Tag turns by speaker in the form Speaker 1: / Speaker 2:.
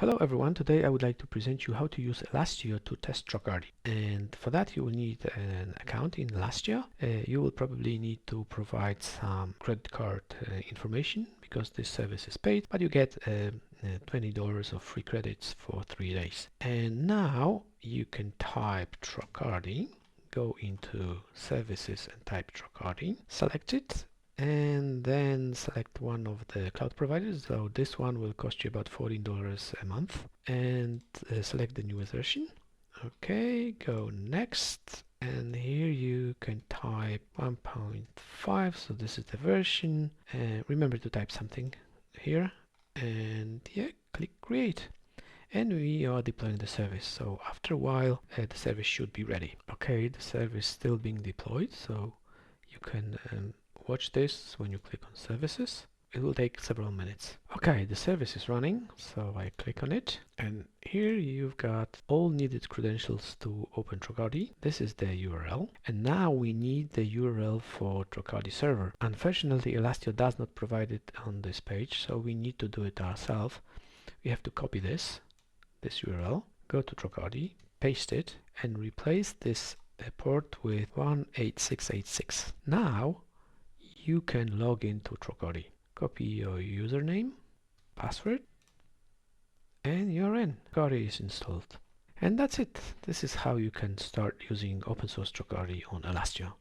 Speaker 1: Hello everyone, today I would like to present you how to use Elastio to test Tracardi. And for that you will need an account in Elastio. You will probably need to provide some credit card information because this service is paid, but you get $20 of free credits for 3 days. And now you can type Tracardi, go into services and type Tracardi, select it, and then select one of the cloud providers. So this one will cost you about $14 a month, and select the newest version. Okay, go next, and here you can type 1.5, so this is the version. Remember to type something here, and yeah, click create. And we are deploying the service, so after a while the service should be ready. Okay, the service is still being deployed, so you can watch this when you click on services. It will take several minutes. Okay, the service is running, so I click on it, and here you've got all needed credentials to open Tracardi. This is the URL, and now we need the URL for Tracardi server. Unfortunately, Elastio does not provide it on this page, so we need to do it ourselves. We have to copy this URL, go to Tracardi, paste it, and replace this port with 18686. Now you can log into Tracardi. Copy your username, password, and you're in. Tracardi is installed. And that's it. This is how you can start using open source Tracardi on Elastio.